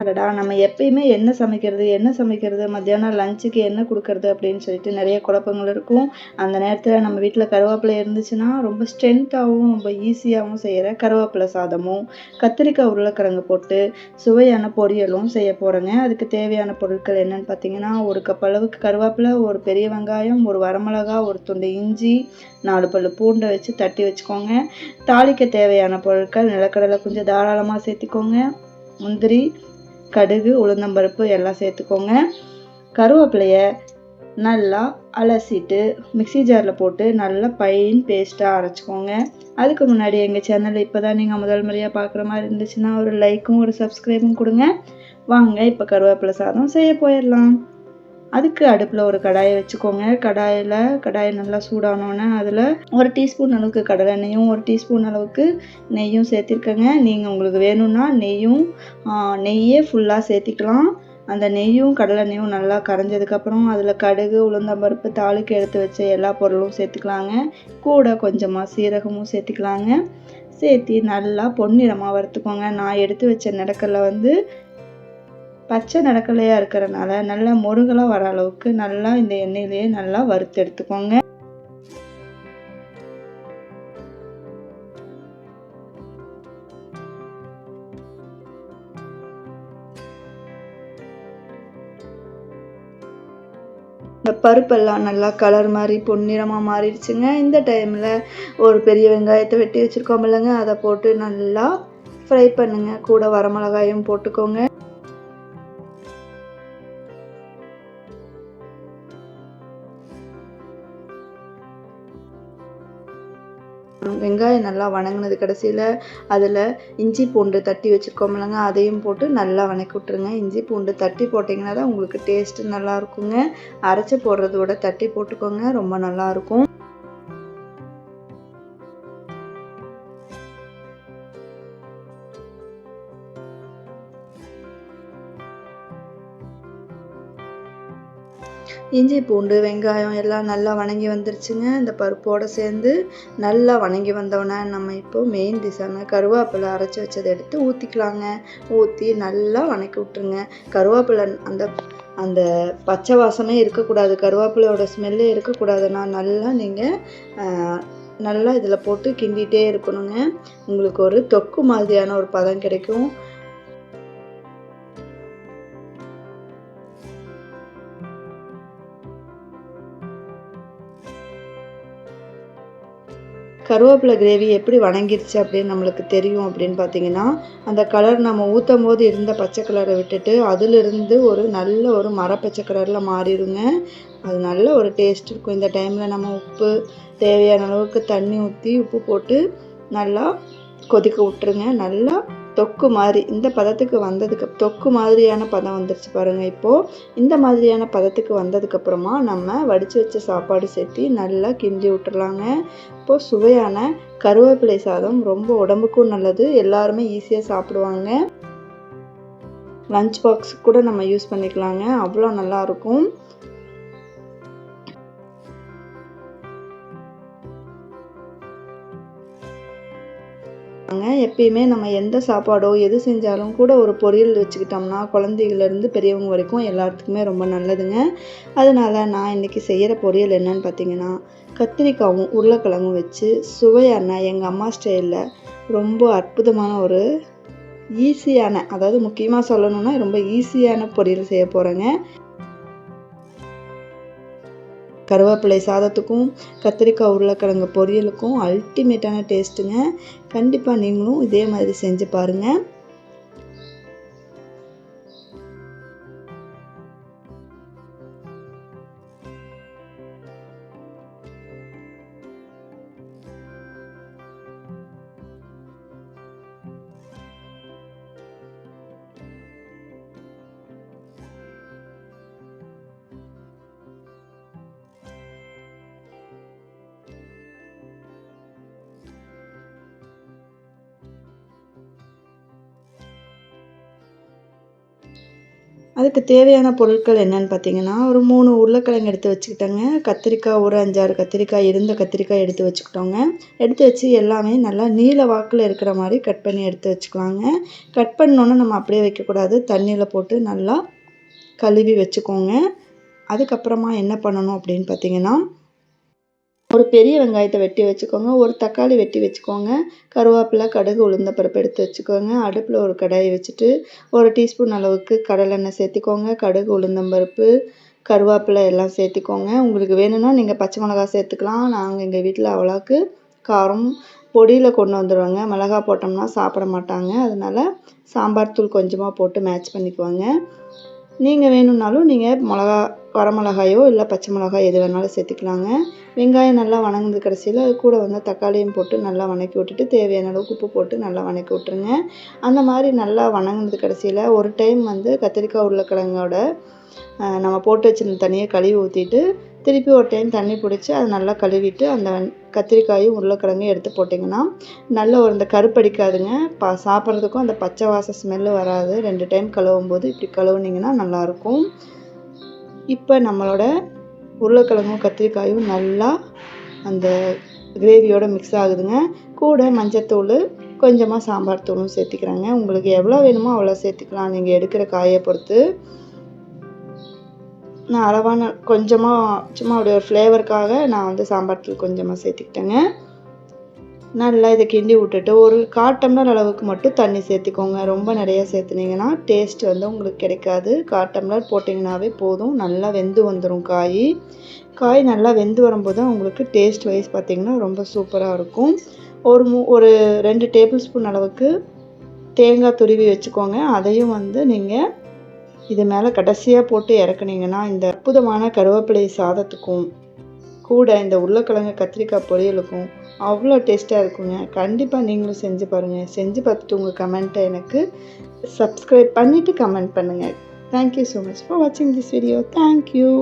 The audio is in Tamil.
அடடா! நம்ம எப்பயுமே என்ன சமைக்கிறது, மத்தியானம் லஞ்சுக்கு என்ன குடுக்கறது அப்படின்னு சொல்லிட்டு நெறைய குழப்பங்கள் இருக்கும். அந்த நேரத்தில நம்ம வீட்ல கருவேப்பிலை இருந்துச்சுன்னா, ரொம்ப ஸ்ட்ரென்த்தாவும், ரொம்ப ஈஸியாவும் செய்ற கருவேப்பிலை சாதமும், கத்திரிக்காய், உருளைக்கிழங்கு போட்டு சுவையான பொரியலும் செய்ய போறேங்க. அதுக்கு தேவையான பொருட்கள் என்னன்னு பார்த்தீங்கன்னா, 1 கப் அளவுக்கு கருவேப்பிலை, 1 பெரிய வெங்காயம், 1 வரமிளகா, 1 துண்டு இஞ்சி, 4 பல்லு பூண்ட வச்சு தட்டி வச்சுக்கோங்க. தாளிக்க தேவையான பொருட்கள் நிலக்கடலை கொஞ்சம் தாராளமா சேர்த்துக்கோங்க. முந்திரி, கடுகு, உளுந்தம்பருப்பு எல்லாம் சேர்த்துக்கோங்க. கருவேப்பிலைய நல்லா அலசிட்டு மிக்ஸி ஜாரில் போட்டு நல்லா ஃபைன் பேஸ்ட்டாக அரைச்சிக்கோங்க. அதுக்கு முன்னாடி எங்கள் சேனலை இப்போ தான் நீங்கள் முதல் முறையாக பார்க்குற மாதிரி இருந்துச்சுன்னா ஒரு லைக்கும் ஒரு சப்ஸ்கிரைபும் கொடுங்க. வாங்க இப்போ கருவேப்பிலை சாதம் செய்ய போயிடலாம். அதுக்கு அடுப்பில் ஒரு கடாயை வச்சுக்கோங்க. கடாய் நல்லா சூடானோன்னே அதில் 1 டீஸ்பூன் அளவுக்கு கடலெண்ணெயும் 1 டீஸ்பூன் அளவுக்கு நெய்யும் சேர்த்திருக்கேங்க. நீங்கள் உங்களுக்கு வேணும்னா நெய்யே ஃபுல்லாக சேர்த்திக்கலாம். அந்த நெய்யும் கடலெண்ணெயும் நல்லா கரைஞ்சதுக்கப்புறம் அதில் கடுகு, உளுந்தம்பருப்பு, தாளிக்க எடுத்து வச்ச எல்லா பொருளும் சேர்த்துக்கலாங்க. கூட கொஞ்சமாக சீரகமும் சேர்த்திக்கலாங்க. சேர்த்தி நல்லா பொன்னிறமாக வறுத்துக்கோங்க. நான் எடுத்து வச்ச நிலக்கடலை பச்சை நிலக்கடலையா இருக்கிறனால நல்லா முருகலா வர அளவுக்கு நல்லா இந்த எண்ணெயிலேயே நல்லா வறுத்து எடுத்துக்கோங்க. இந்த பருப்பெல்லாம் நல்லா கலர் மாதிரி பொன்னிறமாக மாறிடுச்சுங்க. இந்த டைமில் ஒரு பெரிய வெங்காயத்தை வெட்டி வச்சுருக்கோம் இல்லைங்க, அதை போட்டு நல்லா ஃப்ரை பண்ணுங்க. கூட வரமிளகாயும் போட்டுக்கோங்க. வெங்காயம் நல்லா வணங்கினது கடைசியில் அதில் இஞ்சி பூண்டு தட்டி வச்சுருக்கோம் இல்லைங்க, அதையும் போட்டு நல்லா வணக்கி விட்ருங்க. இஞ்சி பூண்டு தட்டி போட்டிங்கன்னா தான் உங்களுக்கு டேஸ்ட்டு நல்லாயிருக்குங்க. அரைச்சி போடுறத விட தட்டி போட்டுக்கோங்க, ரொம்ப நல்லாயிருக்கும். இஞ்சி பூண்டு வெங்காயம் எல்லாம் நல்லா வணங்கி வந்துருச்சுங்க. இந்த பருப்போடு சேர்ந்து நல்லா வணங்கி வந்தோடனே நம்ம இப்போ மெயின் டிஷ்ஷான கருவேப்பிலை அரைச்சி வச்சதை எடுத்து ஊற்றிக்கலாங்க. ஊற்றி நல்லா வணக்கி விட்ருங்க. கருவேப்பிலை அந்த அந்த பச்சை வாசமே இருக்கக்கூடாது, கருவேப்பிலையோட ஸ்மெல்லே இருக்கக்கூடாதுன்னா நல்லா இதில் போட்டு கிண்டிகிட்டே இருக்கணுங்க. உங்களுக்கு ஒரு தொக்கு மாதிரியான ஒரு பதம் கிடைக்கும். கருவேப்பிலை கிரேவி எப்படி வணங்கிருச்சு அப்படின்னு நம்மளுக்கு தெரியும் அப்படின்னு பார்த்தீங்கன்னா, அந்த கலர் நம்ம ஊற்றும் போது இருந்த பச்சை கலரை விட்டுட்டு அதிலிருந்து நல்ல ஒரு மரப்பச்சை கலரில் மாறிடுங்க. அது நல்ல ஒரு டேஸ்ட் இருக்கும். இந்த டைமில் நம்ம உப்பு தேவையான அளவுக்கு தண்ணி ஊற்றி உப்பு போட்டு நல்லா கொதிக்க விட்டுருங்க. நல்லா தொக்கு மாதிரி இந்த பதத்துக்கு தொக்கு மாதிரியான பதம் வந்துருச்சு பாருங்கள். இப்போது இந்த மாதிரியான பதத்துக்கு வந்ததுக்கப்புறமா நம்ம வடித்து வச்ச சாப்பாடு சேர்த்து நல்லா கிண்டி விட்டுறலாங்க. இப்போது சுவையான கருவேப்பிலை சாதம் ரொம்ப உடம்புக்கும் நல்லது, எல்லாருமே ஈஸியாக சாப்பிடுவாங்க. லஞ்ச் பாக்ஸ் கூட நம்ம யூஸ் பண்ணிக்கலாங்க, அவ்வளோ நல்லாயிருக்கும். எப்பயுமே நம்ம எந்த சாப்பாடோ எது செஞ்சாலும் கூட ஒரு பொரியல் வச்சுக்கிட்டோம்னா குழந்தைகளிருந்து பெரியவங்க வரைக்கும் எல்லாத்துக்குமே ரொம்ப நல்லதுங்க. அதனால் நான் இன்றைக்கி செய்கிற பொரியல் என்னன்னு பார்த்தீங்கன்னா, கத்திரிக்காயும் உருளைக்கிழங்கும் வச்சு சுவையான எங்கள் அம்மா ஸ்டைலில் ரொம்ப அற்புதமான ஒரு ஈஸியான, அதாவது முக்கியமாக சொல்லணுன்னா ரொம்ப ஈஸியான பொரியல் செய்ய போகிறேங்க. கருவேப்பிலை சாதத்துக்கும் கத்திரிக்காய் உருளைக்கிழங்கு பொரியலுக்கும் அல்டிமேட்டான டேஸ்ட்டுங்க. கண்டிப்பாக நீங்களும் இதே மாதிரி செஞ்சு பாருங்கள். அதுக்கு தேவையான பொருட்கள் என்னன்னு பார்த்தீங்கன்னா, ஒரு 3 உருளைக்கிழங்கு எடுத்து வச்சுக்கிட்டேங்க. கத்திரிக்காய் ஒரு 5, 6 கத்திரிக்காய், இருந்த கத்திரிக்காய் எடுத்து வச்சுக்கிட்டோங்க. எடுத்து வச்சு எல்லாமே நல்லா நீள வாக்குல இருக்கிற மாரி கட் பண்ணி எடுத்து வச்சுக்கலாங்க. கட் பண்ணோன்னே நம்ம அப்படியே வைக்கக்கூடாது. தண்ணியில போட்டு நல்லா கழுவி வச்சுக்கோங்க. அதுக்கப்புறமா என்ன பண்ணணும் அப்படின்னு பார்த்தீங்கன்னா, ஒரு பெரிய வெங்காயத்தை வெட்டி வச்சுக்கோங்க. ஒரு தக்காளி வெட்டி வச்சுக்கோங்க. கருவேப்பிலை, கடுகு, உளுந்தம்பருப்பு எடுத்து வச்சுக்கோங்க. அடுப்பில் ஒரு கடாயை வச்சுட்டு 1 டீஸ்பூன் அளவுக்கு கடலெண்ணெய் சேர்த்துக்கோங்க. கடுகு, உளுந்தம்பருப்பு, கருவேப்பிலை எல்லாம் சேர்த்துக்கோங்க. உங்களுக்கு வேணும்னா நீங்கள் பச்சை மிளகா சேர்த்துக்கலாம். நாங்கள் எங்கள் வீட்டில் அவ்வளோக்கு காரம் பொடியில் கொண்டு வந்துடுவோங்க. மிளகா போட்டோம்னா சாப்பிட மாட்டாங்க. அதனால் சாம்பார் தூள் கொஞ்சமாக போட்டு மேட்ச் பண்ணிக்குவாங்க. நீங்கள் வேணும்னாலும் நீங்கள் வரமிளகாயோ இல்லை பச்சை மிளகாய் எது வேணாலும் சேர்த்துக்கலாங்க. வெங்காயம் நல்லா வணங்குது கடைசியில் அது கூட வந்து தக்காளியும் போட்டு நல்லா வணக்கி விட்டுட்டு தேவையான அளவுக்கு உப்பு போட்டு நல்லா வணக்கி விட்ருங்க. அந்த மாதிரி நல்லா வணங்குனது கடைசியில் ஒரு டைம் வந்து கத்திரிக்காய் உருளைக்கிழங்கோட நம்ம போட்டு வச்சுருந்த தண்ணியை கழுவி ஊற்றிட்டு திருப்பி ஒரு டைம் தண்ணி பிடிச்சி அதை நல்லா கழுவிட்டு அந்த கத்திரிக்காயும் உருளைக்கிழங்கையும் எடுத்து போட்டிங்கன்னா நல்ல ஒரு இந்த கருப்படிக்காதுங்க. சாப்பிட்றதுக்கும் அந்த பச்சை வாசம் ஸ்மெல்லு வராது. 2 டைம் கழுவும் போது இப்படி கழுவுனிங்கன்னா நல்லாயிருக்கும். இப்போ நம்மளோட உருளைக்கிழங்கும் கத்திரிக்காயும் நல்லா அந்த கிரேவியோட மிக்ஸ் ஆகுதுங்க. கூட மஞ்சத்தூள் கொஞ்சமாக சாம்பார் தூளும் சேர்த்துக்கிறாங்க. உங்களுக்கு எவ்வளோ வேணுமோ அவ்வளோ சேர்த்துக்கலாம் நீங்கள் எடுக்கிற காயை பொறுத்து. நான் அளவான கொஞ்சமாக சும்மா அப்படியே ஒரு ஃப்ளேவருக்காக நான் வந்து சாம்பார் தூள் கொஞ்சமாக சேர்த்துக்கிட்டேங்க. நல்லா இதை கிண்டி விட்டுட்டு ஒரு 1/4 டம்ளர் அளவுக்கு மட்டும் தண்ணி சேர்த்துக்கோங்க. ரொம்ப நிறையா சேர்த்துனீங்கன்னா டேஸ்ட் வந்து உங்களுக்கு கிடைக்காது. 1/4 டம்ளர் போட்டிங்கனாவே போதும். நல்லா வெந்து வந்துடும் காய். காய் நல்லா வெந்து வரும்போது உங்களுக்கு டேஸ்ட் வைஸ் பார்த்திங்கன்னா ரொம்ப சூப்பராக இருக்கும். ஒரு 2 டேபிள் ஸ்பூன் அளவுக்கு தேங்காய் துருவி வச்சுக்கோங்க. அதையும் வந்து நீங்கள் இது மேலே கடைசியாக போட்டு இறக்குனீங்கன்னா இந்த அற்புதமான கருவேப்பிலை சாதத்துக்கும் கூட இந்த உருளைக்கிழங்கு கத்திரிக்காய் பொரியலுக்கும் அவ்வளோ டேஸ்ட்டாக இருக்குங்க. கண்டிப்பாக நீங்களும் செஞ்சு பாருங்கள். செஞ்சு பார்த்துட்டு உங்கள் கமெண்ட்டை எனக்கு சப்ஸ்கிரைப் பண்ணிவிட்டு கமெண்ட் பண்ணுங்கள். தேங்க்யூ ஸோ மச் ஃபார் வாட்சிங் திஸ் வீடியோ. தேங்க்யூ.